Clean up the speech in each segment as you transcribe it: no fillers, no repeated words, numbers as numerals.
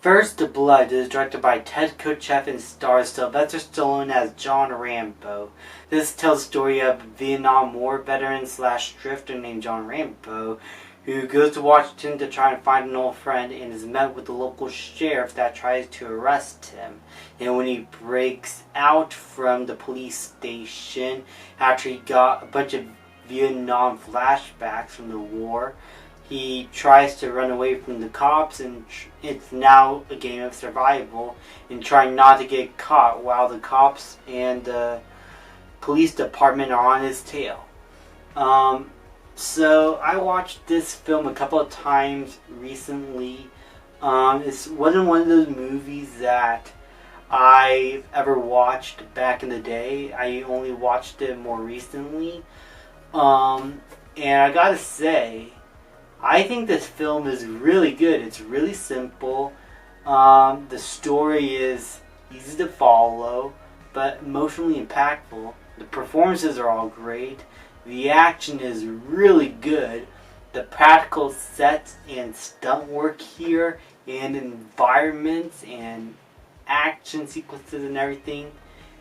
First Blood is directed by Ted Kotcheff and stars Sylvester Stallone as John Rambo. This tells the story of a Vietnam War veteran slash drifter named John Rambo, who goes to Washington to try and find an old friend and is met with the local sheriff that tries to arrest him. And when he breaks out from the police station after he got a bunch of Vietnam flashbacks from the war, he tries to run away from the cops, and it's now a game of survival and trying not to get caught while the cops and the police department are on his tail. So I watched this film a couple of times recently. It's wasn't one of those movies that I've ever watched back in the day. I only watched it more recently. And I gotta say, I think this film is really good. It's really simple. The story is easy to follow, but emotionally impactful. The performances are all great. The action is really good. The practical sets and stunt work here, and environments and action sequences and everything,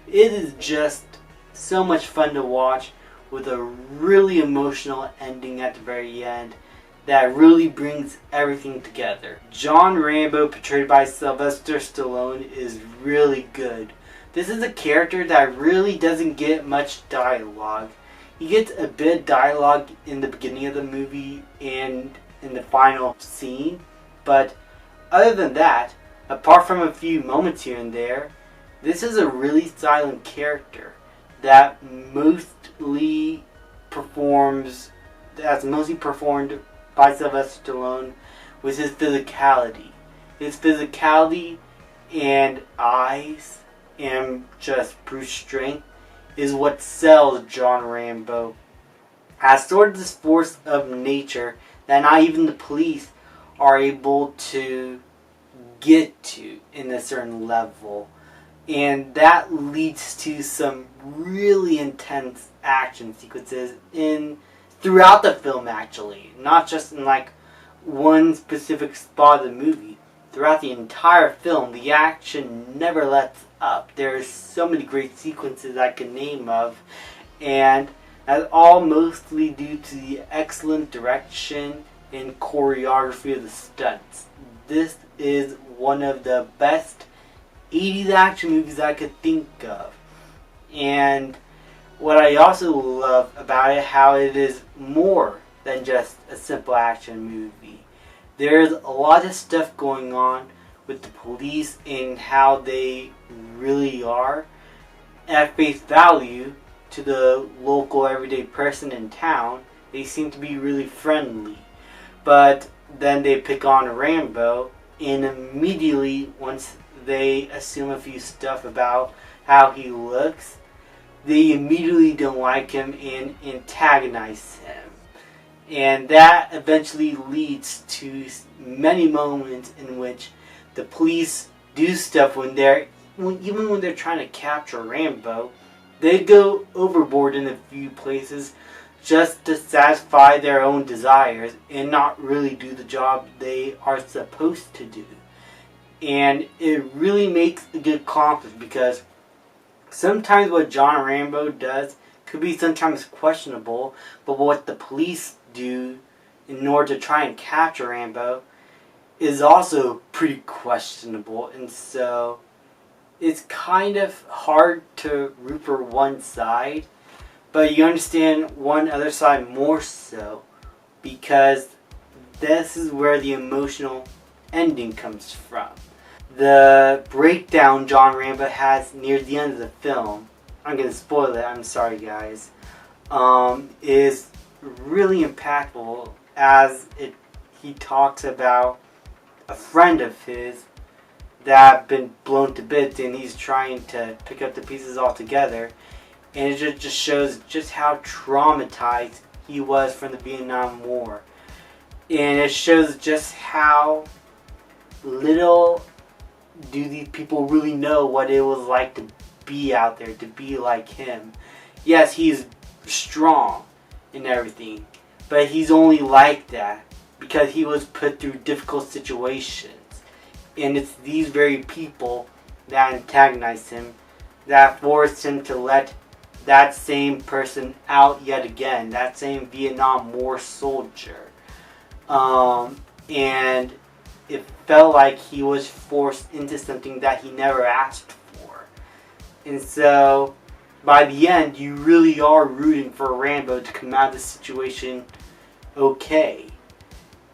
it is just so much fun to watch, with a really emotional ending at the very end that really brings everything together. John Rambo, portrayed by Sylvester Stallone, is really good. This is a character that really doesn't get much dialogue. He gets a bit of dialogue in the beginning of the movie and in the final scene, but other than that, apart from a few moments here and there, this is a really silent character that's mostly performed by Sylvester Stallone with his physicality. His physicality and eyes and just brute strength is what sells John Rambo as sort of this force of nature that not even the police are able to get to in a certain level. And that leads to some really intense action sequences throughout the film, actually. Not just in like one specific spot of the movie. Throughout the entire film, the action never lets up. There's so many great sequences I can name of, and that's all mostly due to the excellent direction and choreography of the stunts. This is one of the best 80s action movies I could think of. And what I also love about it, how it is more than just a simple action movie. There's a lot of stuff going on with the police and how they really are. At face value, to the local everyday person in town, they seem to be really friendly. But then they pick on Rambo, and immediately, once they assume a few stuff about how he looks, they immediately don't like him and antagonize him. And that eventually leads to many moments in which the police do stuff even when they're trying to capture Rambo. They go overboard in a few places just to satisfy their own desires and not really do the job they are supposed to do. And it really makes a good conflict, because sometimes what John Rambo does could be sometimes questionable, but what the police do in order to try and capture Rambo is also pretty questionable. And so it's kind of hard to root for one side, but you understand one other side more so, because this is where the emotional ending comes from. The breakdown John Rambo has near the end of the film, I'm going to spoil it, I'm sorry guys, is really impactful, as he talks about a friend of his that had been blown to bits, and he's trying to pick up the pieces all together, and it just shows just how traumatized he was from the Vietnam War. And it shows just how little do these people really know what it was like to be out there, to be like him. Yes, he's strong and everything, but he's only like that because he was put through difficult situations. And it's these very people that antagonize him, that force him to let that same person out yet again, that same Vietnam War soldier. And it felt like he was forced into something that he never asked for. And so, by the end, you really are rooting for Rambo to come out of the situation okay.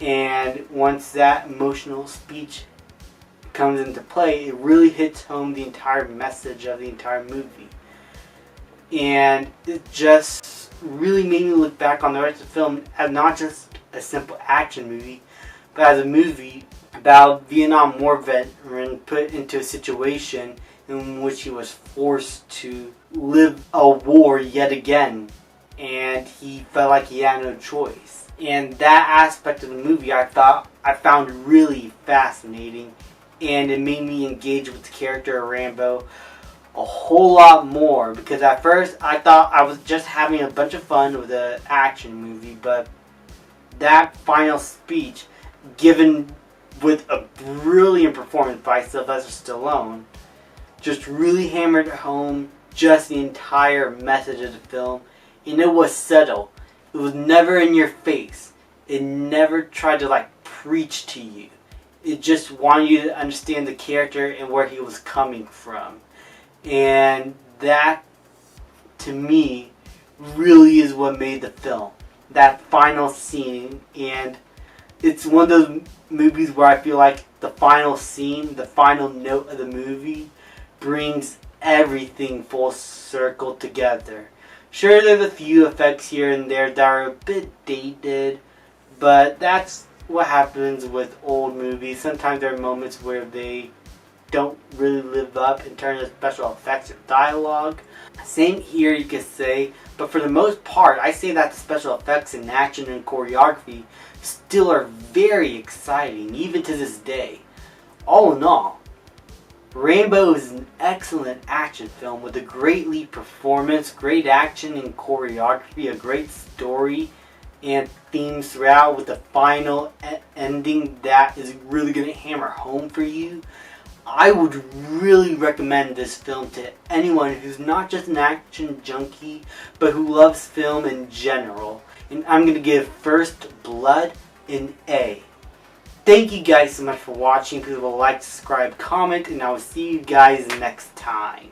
And once that emotional speech comes into play, it really hits home the entire message of the entire movie. And it just really made me look back on the rest of the film as not just a simple action movie, but as a movie about Vietnam War veteran put into a situation in which he was forced to live a war yet again, and he felt like he had no choice. And that aspect of the movie I found really fascinating, and it made me engage with the character of Rambo a whole lot more, because at first I thought I was just having a bunch of fun with an action movie, but that final speech, given with a brilliant performance by Sylvester Stallone, just really hammered home just the entire message of the film. And it was subtle. It was never in your face. It never tried to preach to you. It just wanted you to understand the character and where he was coming from. And that, to me, really is what made the film. That final scene. And it's one of those movies where I feel like the final scene, the final note of the movie, brings everything full circle together. Sure, there's a few effects here and there that are a bit dated, but that's what happens with old movies. Sometimes there are moments where they don't really live up in terms of special effects or dialogue. Same here, you could say, but for the most part, I say that the special effects and action and choreography still are very exciting, even to this day. All in all, Rambo is an excellent action film with a great lead performance, great action and choreography, a great story, and themes throughout, with the final ending that is really going to hammer home for you. I would really recommend this film to anyone who's not just an action junkie, but who loves film in general. And I'm going to give First Blood an A. Thank you guys so much for watching. Please like, subscribe, comment, and I will see you guys next time.